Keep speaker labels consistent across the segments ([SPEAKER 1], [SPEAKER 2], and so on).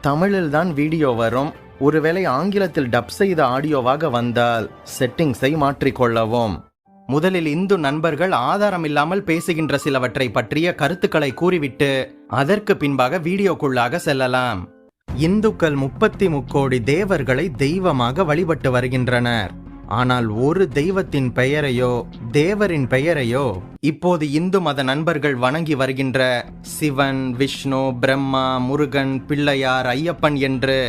[SPEAKER 1] தமிழில் தான் வீடியோ வரும். ஒருவேளை ஆங்கிலத்தில் டப் செய்த ஆடியோவாக வந்தால் செட்டிங்ஸை மாற்றிக்கொள்ளவும். முதலில் இந்து நண்பர்கள் ஆதாரம் இல்லாமல் பேசுகின்ற சிலவற்றை பற்றிய கருத்துக்களை கூறிவிட்டு அதற்கு பின்பாக வீடியோக்குள்ளாக செல்லலாம். இந்துக்கள் 33 கோடி தேவர்களை தெய்வமாக வழிபட்டு வருகின்றனர். ஆனால் ஒரு தெய்வத்தின் பெயரையோ தேவரின் பெயரையோ இப்போது இந்து மத நண்பர்கள் வணங்கி வருகின்ற சிவன், விஷ்ணு, பிரம்மா, முருகன், பிள்ளையார், ஐயப்பன் என்று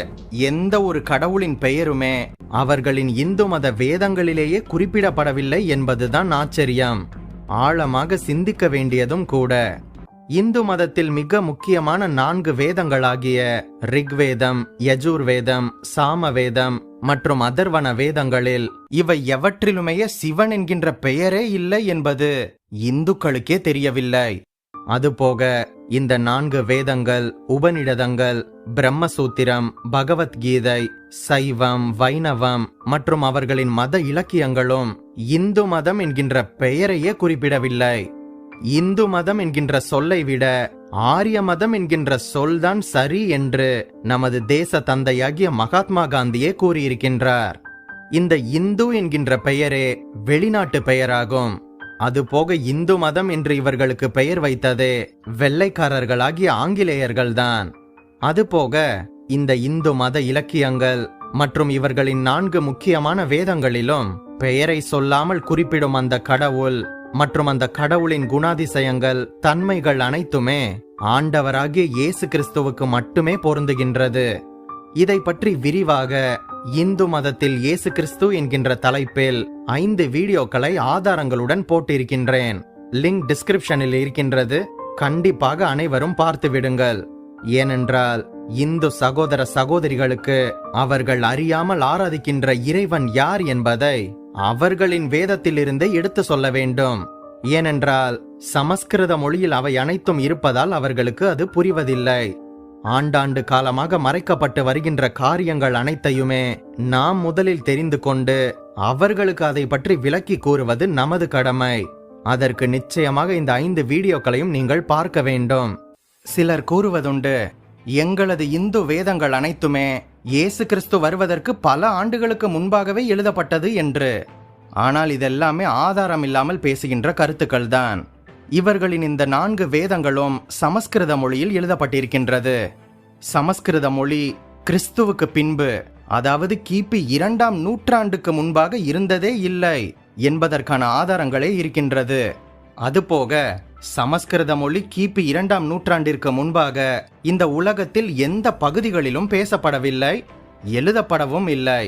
[SPEAKER 1] எந்த ஒரு கடவுளின் பெயருமே அவர்களின் இந்து மத வேதங்களிலேயே குறிப்பிடப்படவில்லை என்பதுதான் ஆச்சரியம். ஆழமாக சிந்திக்க வேண்டியதும் கூட. இந்து மதத்தில் மிக முக்கியமான 4 வேதங்களாகிய ரிக்வேதம், யஜுர்வேதம், சாமவேதம் மற்றும் அதர்வன வேதங்களில் இவை எவற்றிலுமே சிவன் என்கின்ற பெயரே இல்லை என்பது இந்துக்களுக்கே தெரியவில்லை. அதுபோக இந்த 4 வேதங்கள், உபநிடதங்கள், பிரம்மசூத்திரம், பகவத்கீதை, சைவம், வைணவம் மற்றும் அவர்களின் மத இலக்கியங்களும் இந்து மதம் என்கின்ற பெயரையே குறிப்பிடவில்லை. இந்து மதம் என்கின்ற சொல்லை விட ஆரிய மதம் என்கின்ற சொல்தான் சரி என்று நமது தேச தந்தையாகிய மகாத்மா காந்தியே கூறியிருக்கின்றார். இந்த இந்து என்கின்ற பெயரே வெளிநாட்டு பெயராகும். அதுபோக இந்து மதம் என்று இவர்களுக்கு பெயர் வைத்ததே வெள்ளைக்காரர்களாகிய ஆங்கிலேயர்கள்தான். அதுபோக இந்த இந்து மத இலக்கியங்கள் மற்றும் இவர்களின் 4 முக்கியமான வேதங்களிலும் பெயரை சொல்லாமல் குறிப்பிடும் அந்த கடவுள் மற்றும் அந்த கடவுளின் குணாதிசயங்கள், தன்மைகள் அனைத்துமே ஆண்டவராகிய இயேசு கிறிஸ்துவுக்கு மட்டுமே பொருந்துகின்றது. இதை பற்றி விரிவாக இந்து மதத்தில் இயேசு கிறிஸ்து என்கின்ற தலைப்பில் 5 வீடியோக்களை ஆதாரங்களுடன் போட்டிருக்கின்றேன். லிங்க் டிஸ்கிரிப்ஷனில் இருக்கின்றது. கண்டிப்பாக அனைவரும் பார்த்து விடுங்கள். ஏனென்றால் இந்து சகோதர சகோதரிகளுக்கு அவர்கள் அறியாமல் ஆராதிக்கின்ற இறைவன் யார் என்பதை அவர்களின் வேதத்திலிருந்தே எடுத்து சொல்ல வேண்டும். ஏனென்றால் சமஸ்கிருத மொழியில் அவை அனைத்தும் இருப்பதால் அவர்களுக்கு அது புரிவதில்லை. ஆண்டாண்டு காலமாக மறைக்கப்பட்டு வருகின்ற காரியங்கள் அனைத்தையுமே நாம் முதலில் தெரிந்து கொண்டு அவர்களுக்கு அதை பற்றி விளக்கி கூறுவது நமது கடமை. அதற்கு நிச்சயமாக இந்த 5 வீடியோக்களையும் நீங்கள் பார்க்க வேண்டும். சிலர் கூறுவதுண்டு, எங்களது இந்து வேதங்கள் அனைத்துமே இயேசு கிறிஸ்து வருவதற்கு பல ஆண்டுகளுக்கு முன்பாகவே எழுதப்பட்டது என்று. ஆனால் இதெல்லாமே ஆதாரம் இல்லாமல் பேசுகின்ற கருத்துக்கள் தான். இவர்களின் இந்த 4 வேதங்களும் சமஸ்கிருத மொழியில் எழுதப்பட்டிருக்கின்றது. சமஸ்கிருத மொழி கிறிஸ்துவுக்கு பின்பு, அதாவது கிபி 2ஆம் நூற்றாண்டுக்கு முன்பாக இருந்ததே இல்லை என்பதற்கான ஆதாரங்களே இருக்கின்றது. அதுபோக சமஸ்கிருத மொழி கிபி 2ஆம் நூற்றாண்டிற்கு முன்பாக இந்த உலகத்தில் எந்த பகுதிகளிலும் பேசப்படவில்லை, எழுதப்படவும் இல்லை.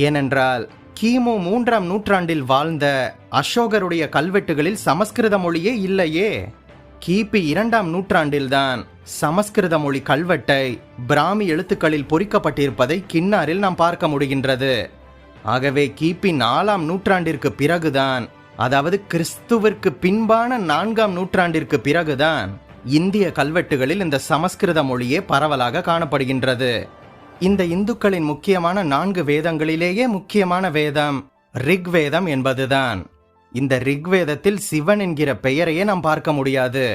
[SPEAKER 1] ஏனென்றால் கிமு 3ஆம் நூற்றாண்டில் வாழ்ந்த அசோகருடைய கல்வெட்டுகளில் சமஸ்கிருத மொழியே இல்லையே. கிபி 2ஆம் நூற்றாண்டில்தான் சமஸ்கிருத மொழி கல்வெட்டை பிராமி எழுத்துக்களில் பொறிக்கப்பட்டிருப்பதை கின்னாரில் நாம் பார்க்க முடிகின்றது. ஆகவே கிபி 4ஆம் நூற்றாண்டிற்கு பிறகுதான், அதாவது கிறிஸ்துவிற்கு பின்பான 4ஆம் நூற்றாண்டிற்கு பிறகுதான் இந்திய கல்வெட்டுகளில் இந்த சமஸ்கிருத மொழியே பரவலாக காணப்படுகின்றது. இந்த இந்துக்களின் முக்கியமான 4 வேதங்களிலேயே முக்கியமான வேதம் ரிக்வேதம் என்பதுதான். இந்த ரிக்வேதத்தில் சிவன் என்கிற பெயரையே நாம் பார்க்க முடியாது.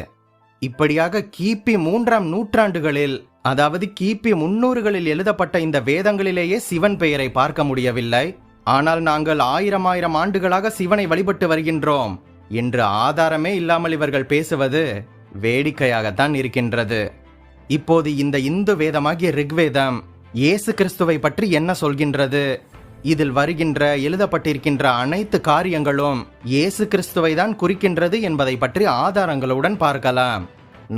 [SPEAKER 1] இப்படியாக கிபி 3ஆம் நூற்றாண்டுகளில், அதாவது கிபி 300களில் எழுதப்பட்ட இந்த வேதங்களிலேயே சிவன் பெயரை பார்க்க முடியவில்லை. ஆனால் நாங்கள் 1000 ஆண்டுகளாக சிவனை வழிபட்டு வருகின்றோம் என்று ஆதாரமே இல்லாமல் இவர்கள் பேசுவது வேடிக்கையாகத்தான் இருக்கின்றது. இப்போது இந்த இந்து வேதமாகிய ரிக்வேதம் இயேசு கிறிஸ்துவை பற்றி என்ன சொல்கின்றது? இதில் வருகின்ற எழுதப்பட்டிருக்கின்ற அனைத்து காரியங்களும் இயேசு கிறிஸ்துவை தான் குறிக்கின்றது என்பதை பற்றி ஆதாரங்களுடன் பார்க்கலாம்.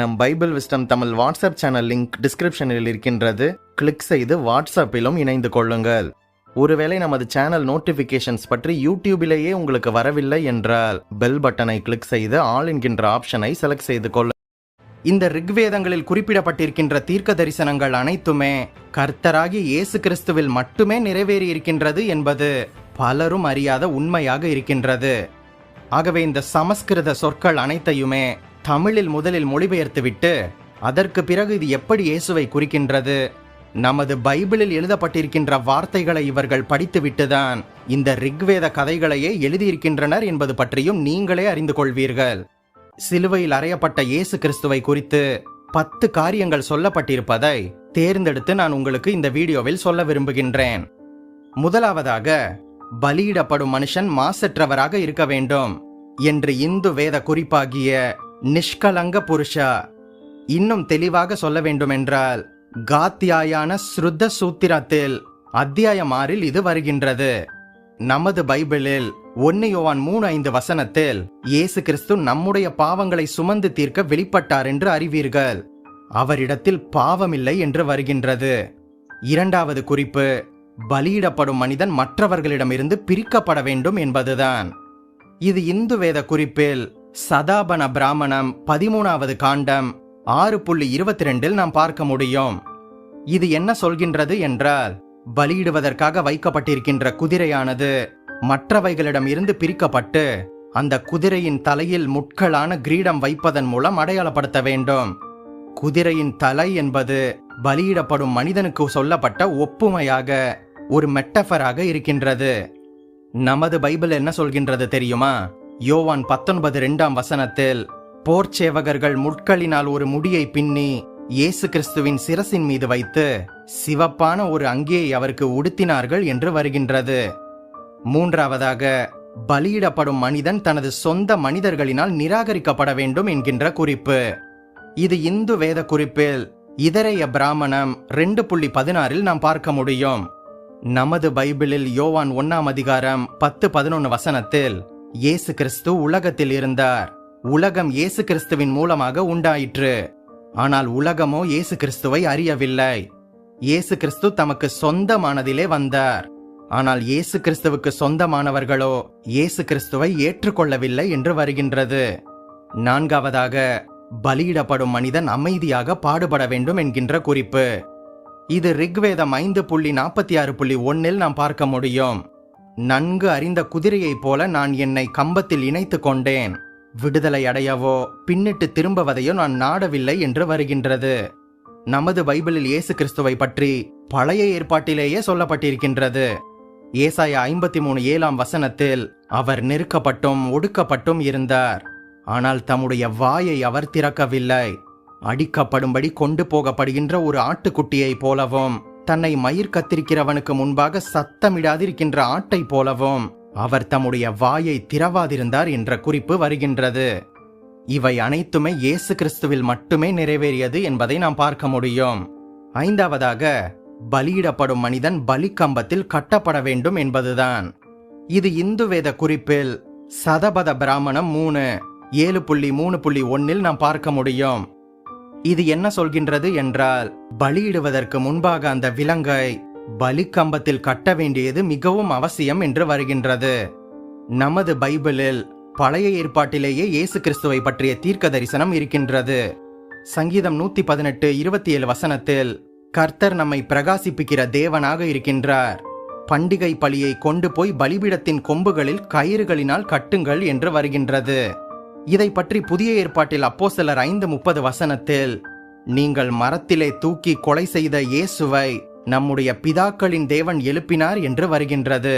[SPEAKER 1] நம் Bible wisdom Tamil WhatsApp channel link டிஸ்கிரிப்ஷனில் இருக்கின்றது. கிளிக் செய்து வாட்ஸ்அப்பிலும் இணைந்து கொள்ளுங்கள். ஒருவேளை நமது சேனல் நோட்டிபிகேஷன்ஸ் பற்றி யூடியூபிலேயே உங்களுக்கு வரவில்லை என்றால் பெல் பட்டனை கிளிக் செய்து ஆல் என்கின்ற ஆப்ஷனை செலக்ட் செய்து கொள்ள. இந்த ரிக்வேதங்களில் குறிப்பிடப்பட்டிருக்கின்ற தீர்க்க தரிசனங்கள் அனைத்துமே கர்த்தராகிய இயேசு கிறிஸ்துவில் மட்டுமே நிறைவேறி இருக்கின்றது என்பது பலரும் அறியாத உண்மையாக இருக்கின்றது. ஆகவே இந்த சமஸ்கிருத சொற்கள் அனைத்தையுமே தமிழில் முதலில் மொழிபெயர்த்துவிட்டு அதற்கு பிறகு இது எப்படி இயேசுவை குறிக்கின்றது, நமது பைபிளில் எழுதப்பட்டிருக்கின்ற வார்த்தைகளை இவர்கள் படித்துவிட்டுதான் இந்த ரிக்வேத கதைகளையே எழுதியிருக்கின்றனர் என்பது பற்றியும் நீங்களே அறிந்து கொள்வீர்கள். சிலுவையில் அறையப்பட்ட இயேசு கிறிஸ்துவை குறித்து 10 காரியங்கள் சொல்லப்பட்டிருப்பதை தேர்ந்தெடுத்து நான் உங்களுக்கு இந்த வீடியோவில் சொல்ல விரும்புகின்றேன். முதலாவதாக, பலியிடப்படும் மனுஷன் மாசற்றவராக இருக்க வேண்டும் என்று இந்து வேத குறிப்பாகிய நிஷ்கலங்க புருஷா. இன்னும் தெளிவாக சொல்ல வேண்டுமென்றால், காத்தியாயான ஸ்ருத்த சூத்திரத்தில் அத்தியாயம் 6 இது வருகின்றது. நமது பைபிளில் 1 யோவான் 3:5 இயேசு கிறிஸ்து நம்முடைய பாவங்களை சுமந்து தீர்க்க வெளிப்பட்டார் என்று அறிவீர்கள். அவரிடத்தில் பாவமில்லை என்று வருகின்றது. இரண்டாவது குறிப்பு, பலியிடப்படும் மனிதன் மற்றவர்களிடமிருந்து பிரிக்கப்பட வேண்டும் என்பதுதான். இது இந்து வேத குறிப்பில் சதாபன பிராமணம் 13வது காண்டம் 6.22 நாம் பார்க்க முடியும். இது என்ன சொல்கின்றது என்றால், பலியிடுவதற்காக வைக்கப்பட்டிருக்கின்ற குதிரையானது மற்றவைகளிடம் இருந்து பிரிக்கப்பட்டு அந்த குதிரையின் தலையில் முட்களான கிரீடம் வைப்பதன் மூலம் அடையாளப்படுத்த வேண்டும். குதிரையின் தலை என்பது பலியிடப்படும் மனிதனுக்கு சொல்லப்பட்ட ஒப்புமையாக, ஒரு மெட்டபராக இருக்கின்றது. நமது பைபிள் என்ன சொல்கின்றது தெரியுமா? யோவான் 19:2 போர்ச்சேவகர்கள் முட்களினால் ஒரு முடியை பின்னி இயேசு கிறிஸ்துவின் சிரசின் மீது வைத்து சிவப்பான ஒரு அங்கியை அவருக்கு உடுத்தினார்கள் என்று வருகின்றது. மூன்றாவதாக, பலியிடப்படும் மனிதன் தனது சொந்த மனிதர்களினால் நிராகரிக்கப்பட வேண்டும் என்கின்ற குறிப்பு. இது இந்து வேத குறிப்பில் இதரைய பிராமணம் 2.16 நாம் பார்க்க முடியும். நமது பைபிளில் யோவான் 1:10-11 இயேசு கிறிஸ்து உலகத்தில் இருந்தார். உலகம் இயேசு கிறிஸ்துவின் மூலமாக உண்டாயிற்று. ஆனால் உலகமோ இயேசு கிறிஸ்துவை அறியவில்லை. இயேசு கிறிஸ்து தமக்கு சொந்தமானதிலே வந்தார். ஆனால் இயேசு கிறிஸ்துவுக்கு சொந்தமானவர்களோ இயேசு கிறிஸ்துவை ஏற்றுக்கொள்ளவில்லை என்று வருகின்றது. நான்காவதாக, பலியிடப்படும் மனிதன் அமைதியாக பாடுபட வேண்டும் என்கின்ற குறிப்பு. இது ரிக்வேதம் 5.46.1 நாம் பார்க்க முடியும். நன்கு அறிந்த குதிரையைப் போல நான் என்னை கம்பத்தில் இணைத்து கொண்டேன். விடுதலை அடையவோ பின்னிட்டு திரும்புவதையோ நான் நாடவில்லை என்று வருகின்றது. நமது பைபிளில் இயேசு கிறிஸ்துவை பற்றி பழைய ஏற்பாட்டிலேயே சொல்லப்பட்டிருக்கின்றது. ஏசாயா 53:7 அவர் நெருக்கப்பட்டும் ஒடுக்கப்பட்டும் இருந்தார். ஆனால் தம்முடைய வாயை அவர் திறக்கவில்லை. அடிக்கப்படும்படி கொண்டு போகப்படுகின்ற ஒரு ஆட்டுக்குட்டியை போலவும், தன்னை மயிர் கத்திரிக்கிறவனுக்கு முன்பாக சத்தமிடாதிருக்கின்ற ஆட்டை போலவும் அவர் தம்முடைய வாயை திறவாதிருந்தார் என்ற குறிப்பு வருகின்றது. இவை அனைத்துமே இயேசு கிறிஸ்துவில் மட்டுமே நிறைவேறியது என்பதை நாம் பார்க்க முடியும். ஐந்தாவதாக, பலியிடப்படும் மனிதன் பலிக்கம்பத்தில் கட்டப்பட வேண்டும் என்பதுதான். இது இந்து வேத குறிப்பில் சதபத பிராமணம் 3:7.3.1 நாம் பார்க்க முடியும். இது என்ன சொல்கின்றது என்றால், பலியிடுவதற்கு முன்பாக அந்த விலங்கை பலிக்கம்பத்தில் கட்ட வேண்டியது மிகவும் அவசியம் என்று வருகின்றது. நமது பைபிளில் பழைய ஏற்பாட்டிலேயே இயேசு கிறிஸ்துவை பற்றிய தீர்க்க தரிசனம் இருக்கின்றது. சங்கீதம் 118:27 கர்த்தர் நம்மை பிரகாசிப்பிக்கிற தேவனாக இருக்கின்றார். பண்டிகை பலியை கொண்டு போய் பலிபீடத்தின் கொம்புகளில் கயிறுகளினால் கட்டுங்கள் என்று வருகின்றது. இதை பற்றி புதிய ஏற்பாட்டில் அப்போஸ்தலர் 5:30 நீங்கள் மரத்திலே தூக்கி கொலை செய்த இயேசுவை நம்முடைய பிதாக்களின் தேவன் எழுப்பினார் என்று வருகின்றது.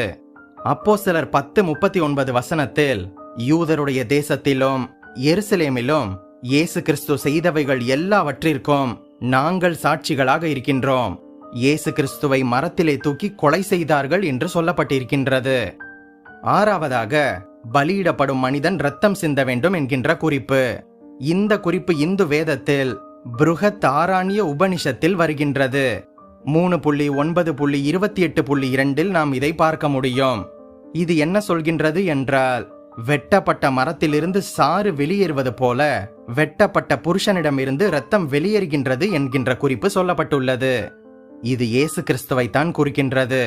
[SPEAKER 1] அப்போஸ்தலர் 10:39 யூதருடைய தேசத்திலும் எருசலேமிலும் இயேசு கிறிஸ்து செய்தவைகள் எல்லாவற்றிற்கும் நாங்கள் சாட்சிகளாக இருக்கின்றோம். இயேசு கிறிஸ்துவை மரத்திலே தூக்கி கொலை செய்தார்கள் என்று சொல்லப்பட்டிருக்கின்றது. ஆறாவதாக, பலியிடப்படும் மனிதன் இரத்தம் சிந்த வேண்டும் என்கின்ற குறிப்பு. இந்த குறிப்பு இந்து வேதத்தில் புருஹத் ஆராணிய உபனிஷத்தில் வருகின்றது. 3.9.28.2 நாம் இதை பார்க்க முடியும். இது என்ன சொல்கின்றது என்றால், வெட்டப்பட்ட மரத்திலிருந்து சாறு வெளியேறுவது போல வெட்டப்பட்ட புருஷனிடமிருந்து இரத்தம் வெளியேறுகின்றது என்கின்ற குறிப்பு சொல்லப்பட்டுள்ளது. இது இயேசு கிறிஸ்துவை தான் குறிக்கின்றது.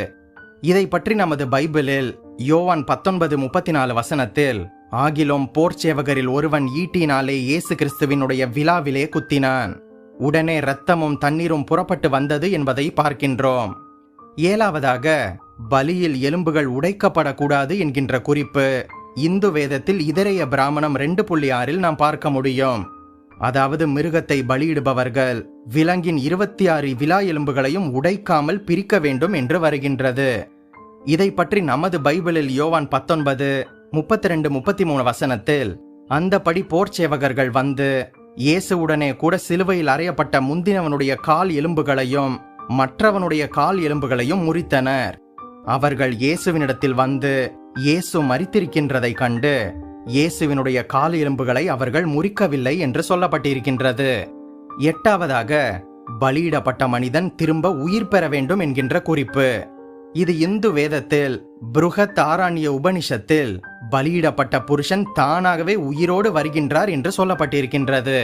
[SPEAKER 1] இதை பற்றி நமது பைபிளில் யோவான் 19:34 ஆகிலும் போர்ச்சேவகரில் ஒருவன் ஈட்டினாலே இயேசு கிறிஸ்துவினுடைய விலாவிலே குத்தினான். உடனே இரத்தமும் தண்ணீரும் புறப்பட்டு வந்தது என்பதை பார்க்கின்றோம். ஏழாவதாக, பலியில் எலும்புகள் உடைக்கப்படக்கூடாது என்கின்ற குறிப்பு இந்து வேதத்தில் இதரைய பிராமணம் 2.6 நாம் பார்க்க முடியும். அதாவது மிருகத்தை பலியிடுபவர்கள் விலங்கின் 26 விலா எலும்புகளையும் உடைக்காமல் பிரிக்க வேண்டும் என்று வருகின்றது. இதை பற்றி நமது பைபிளில் யோவான் 19:32-33 அந்தபடி போர்ச்சேவகர்கள் வந்து இயேசுவுடனே கூட சிலுவையில் அறையப்பட்ட முந்தினவனுடைய கால் எலும்புகளையும் மற்றவனுடைய கால் எலும்புகளையும் முறித்தனர். அவர்கள் இயேசுவினிடத்தில் வந்து இயேசு மரித்திருக்கின்றதை கண்டு இயேசுவினுடைய கால் எலும்புகளை அவர்கள் முறிக்கவில்லை என்று சொல்லப்பட்டிருக்கின்றது. 8வதாக பலியிடப்பட்ட மனிதன் திரும்ப உயிர் பெற வேண்டும் என்கின்ற குறிப்பு. இது இந்து வேதத்தில் புருஹத் ஆரண்ய உபனிஷத்தில் பலியிடப்பட்ட புருஷன் தானாகவே உயிரோடு வருகின்றார் என்று சொல்லப்பட்டிருக்கின்றது.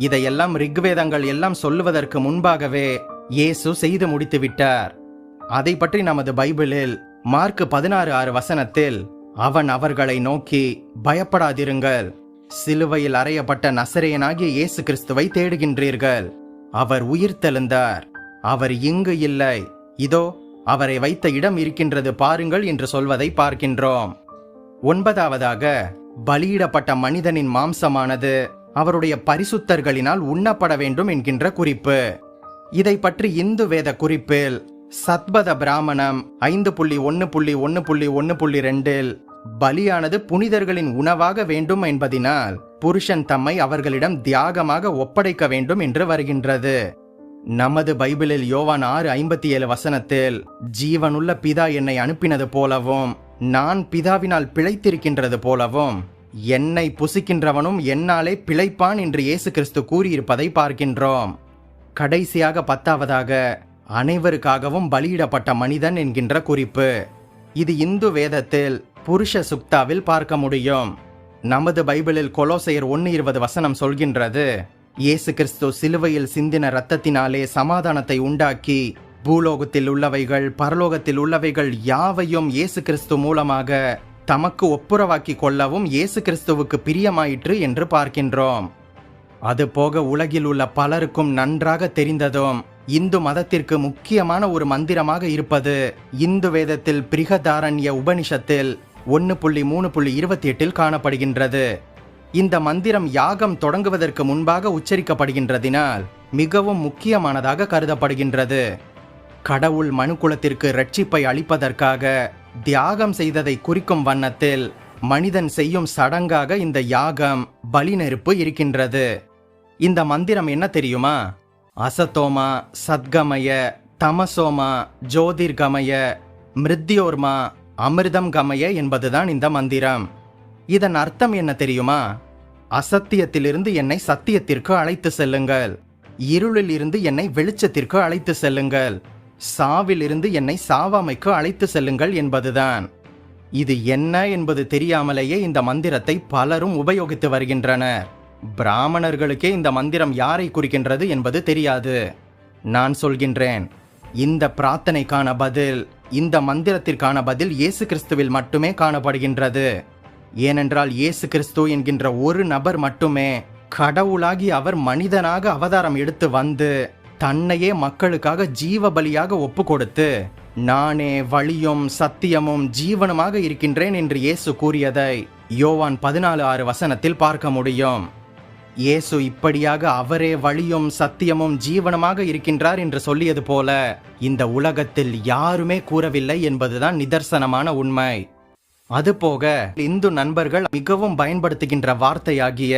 [SPEAKER 1] இதையெல்லாம் ரிக்வேதங்கள் எல்லாம் சொல்லுவதற்கு முன்பாகவே இயேசு செய்து முடித்து விட்டார். அதை பற்றி நமது பைபிளில் மார்க் 16:6 அவன் அவர்களை நோக்கி, பயப்படாதிருங்கள், சிலுவையில் அறையப்பட்ட நசரேயனாகிய இயேசு கிறிஸ்துவை தேடுகின்றீர்கள். அவர் உயிர்த்தெழுந்தார், அவர் இங்கு இல்லை, இதோ அவரை வைத்த இடம் இருக்கின்றது பாருங்கள் என்று சொல்வதை பார்க்கின்றோம். 9வதாக பலியிடப்பட்ட மனிதனின் மாம்சமானது அவருடைய பரிசுத்தர்களினால் உண்ணப்பட வேண்டும் என்கின்ற குறிப்பு. இதை பற்றி இந்து வேத குறிப்பில் சத்பத பிராமணம் 5.1.1.1.2 பலியானது புனிதர்களின் உணவாக வேண்டும் என்பதினால் புருஷன் தம்மை அவர்களிடம் தியாகமாக ஒப்படைக்க வேண்டும் என்று வருகின்றது. நமது பைபிளில் யோவான் 6:57 ஜீவனுள்ள பிதா என்னை அனுப்பினது போலவும் நான் பிதாவினால் பிழைத்திருக்கின்றது போலவும் என்னை புசிக்கின்றவனும் என்னாலே பிழைப்பான் என்று இயேசு கிறிஸ்து கூறியிருப்பதை பார்க்கின்றோம். கடைசியாக 10வதாக அனைவருக்காகவும் பலியிடப்பட்ட மனிதன் என்கின்ற குறிப்பு. இது இந்து வேதத்தில் புருஷ சுக்தாவில் பார்க்க முடியும். நமது பைபிளில் கொலோசையர் 1:20 சொல்கின்றது, இயேசு கிறிஸ்து சிலுவையில் சிந்தின இரத்தத்தினாலே சமாதானத்தை உண்டாக்கி பூலோகத்தில் உள்ளவைகள் பரலோகத்தில் உள்ளவைகள் யாவையும் இயேசு கிறிஸ்து மூலமாக தமக்கு ஒப்புரவாக்கி கொள்ளவும் இயேசு கிறிஸ்துவுக்கு பிரியமாயிற்று என்று பார்க்கின்றோம். அதுபோக உலகில் உள்ள பலருக்கும் நன்றாக தெரிந்ததும் இந்து மதத்திற்கு முக்கியமான ஒரு மந்திரமாக இருப்பது இந்து வேதத்தில் பிருஹதாரண்ய உபனிஷத்தில் 1.3.28 காணப்படுகின்றது. இந்த மந்திரம் யாகம் தொடங்குவதற்கு முன்பாக உச்சரிக்கப்படுகின்றதினால் மிகவும் முக்கியமானதாக கருதப்படுகின்றது. கடவுள் மனுக்குலத்திற்கு இரட்சிப்பை அளிப்பதற்காக தியாகம் செய்ததை குறிக்கும் வண்ணத்தில் மனிதன் செய்யும் சடங்காக இந்த யாகம் பலி நெருப்பு இருக்கின்றது. இந்த மந்திரம் என்ன தெரியுமா? அசதோமா சத்கமய, தமசோமா ஜோதிர்கமய, மிருத்யோர்மா அமிர்தம் கமய என்பதுதான் இந்த மந்திரம். இதன் அர்த்தம் என்ன தெரியுமா? அசத்தியத்திலிருந்து என்னை சத்தியத்திற்கு அழைத்து செல்லுங்கள், இருளில் இருந்து என்னை வெளிச்சத்திற்கு அழைத்து செல்லுங்கள், சாவில் இருந்து என்னை சாவாமைக்கு அழைத்து செல்லுங்கள் என்பதுதான். இது என்ன என்பது தெரியாமலேயே இந்த மந்திரத்தை பலரும் உபயோகித்து வருகின்றனர். பிராமணர்களுக்கே இந்த மந்திரம் யாரை குறிக்கின்றது என்பது தெரியாது. நான் சொல்கின்றேன், இந்த பிரார்த்தனைக்கான பதில், இந்த மந்திரத்திற்கான பதில் இயேசு கிறிஸ்துவில் மட்டுமே காணப்படுகின்றது. ஏனென்றால் இயேசு கிறிஸ்து என்கின்ற ஒரு நபர் மட்டுமே கடவுளாகி அவர் மனிதனாக அவதாரம் எடுத்து வந்து தன்னையே மக்களுக்காக ஜீவ பலியாக ஒப்பு கொடுத்து நானே வழியும் சத்தியமும் ஜீவனுமாக இருக்கின்றேன் என்று இயேசு கூறியதை யோவான் 14:6 பார்க்க முடியும். இயேசு இப்படியாக அவரே வழியும் சத்தியமும் ஜீவனுமாக இருக்கின்றார் என்று சொல்லியது போல இந்த உலகத்தில் யாருமே கூறவில்லை என்பதுதான் நிதர்சனமான உண்மை. அதுபோக இந்து நண்பர்கள் மிகவும் பயன்படுத்துகின்ற வார்த்தையாகிய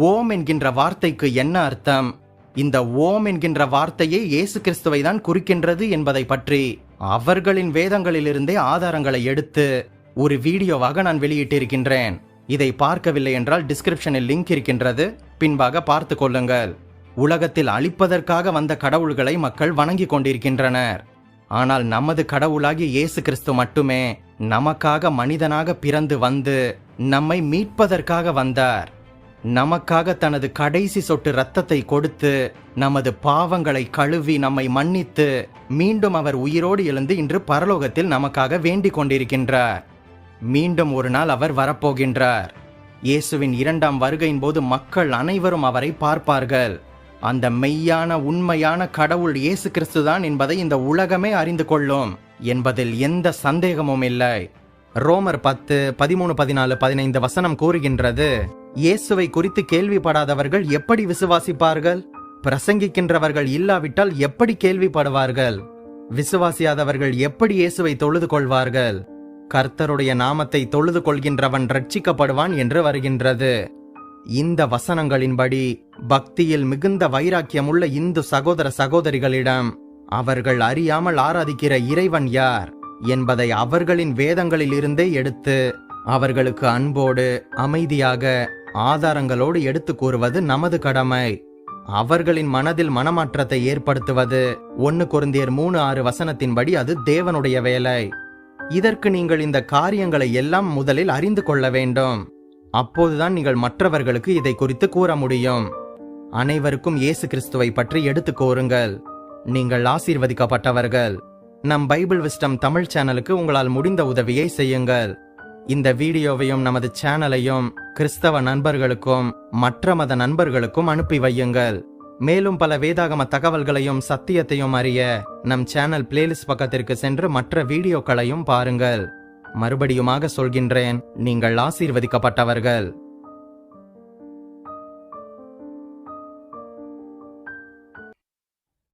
[SPEAKER 1] ஓம் என்கின்ற வார்த்தைக்கு என்ன அர்த்தம், இந்த ஓம் என்கின்ற வார்த்தையே இயேசு கிறிஸ்துவை தான் குறிக்கின்றது என்பதை பற்றி அவர்களின் வேதங்களிலிருந்தே ஆதாரங்களை எடுத்து ஒரு வீடியோவாக நான் வெளியிட்டிருக்கின்றேன். இதை பார்க்கவில்லை என்றால் டிஸ்கிரிப்ஷனில் லிங்க் இருக்கின்றது, பின்பாக பார்த்து கொள்ளுங்கள். உலகத்தில் அழிப்பதற்காக வந்த கடவுள்களை மக்கள் வணங்கி கொண்டிருக்கின்றனர். ஆனால் நமது கடவுளாகிய இயேசு கிறிஸ்து மட்டுமே நமக்காக மனிதனாக பிறந்து வந்து நம்மை மீட்பதற்காக வந்தார். நமக்காக தனது கடைசி சொட்டு இரத்தத்தை கொடுத்து நமது பாவங்களை கழுவி நம்மை மன்னித்து மீண்டும் அவர் உயிரோடு எழுந்து இன்று பரலோகத்தில் நமக்காக வேண்டிக் கொண்டிருக்கின்றார். மீண்டும் ஒரு நாள் அவர் வரப்போகின்றார். இயேசுவின் 2ஆம் வருகையின் போது மக்கள் அனைவரும் அவரை பார்ப்பார்கள். அந்த மெய்யான உண்மையான கடவுள் இயேசு கிறிஸ்துதான் என்பதை இந்த உலகமே அறிந்து கொள்ளும் என்பதில் எந்த சந்தேகமும் இல்லை. ரோமர் 10:13-14-15 கூறுகின்றது, இயேசுவை குறித்து கேள்விப்படாதவர்கள் எப்படி விசுவாசிப்பார்கள்? பிரசங்கிக்கின்றவர்கள் இல்லாவிட்டால் எப்படி கேள்விப்படுவார்கள்? விசுவாசியாதவர்கள் எப்படி இயேசுவை தொழுது கொள்வார்கள்? கர்த்தருடைய நாமத்தை தொழுது கொள்கின்றவன் ரட்சிக்கப்படுவான் என்று வருகின்றது. இந்த வசனங்களின்படி பக்தியில் மிகுந்த வைராக்கியமுள்ள இந்து சகோதர சகோதரிகளிடம் அவர்கள் அறியாமல் ஆராதிக்கிற இறைவன் யார் என்பதை அவர்களின் வேதங்களில் இருந்தே எடுத்து அவர்களுக்கு அன்போடு அமைதியாக ஆதாரங்களோடு எடுத்து கூறுவது நமது கடமை. அவர்களின் மனதில் மனமாற்றத்தை ஏற்படுத்துவது 1 கொரிந்தியர் 3:6 வசனத்தின்படி அது தேவனுடைய வேலை. இதற்கு நீங்கள் இந்த காரியங்களை எல்லாம் முதலில் அறிந்து கொள்ள வேண்டும். அப்போதுதான் நீங்கள் மற்றவர்களுக்கு இதை குறித்து கூற முடியும். அனைவருக்கும் இயேசு கிறிஸ்துவை பற்றி எடுத்து கூறுங்கள். நீங்கள் ஆசீர்வதிக்கப்பட்டவர்கள். நம் பைபிள் விஸ்டம் தமிழ் சேனலுக்கு உங்களால் முடிந்த உதவியை செய்யுங்கள். இந்த வீடியோவையும் நமது சேனலையும் கிறிஸ்தவ நண்பர்களுக்கும் மற்ற மத நண்பர்களுக்கும் அனுப்பி வையுங்கள். மேலும் பல வேதாகம தகவல்களையும் சத்தியத்தையும் அறிய நம் சேனல் பிளேலிஸ்ட் பக்கத்திற்கு சென்று மற்ற வீடியோக்களையும் பாருங்கள். மறுபடியுமாக சொல்கின்றேன், நீங்கள் ஆசீர்வதிக்கப்பட்டவர்கள்.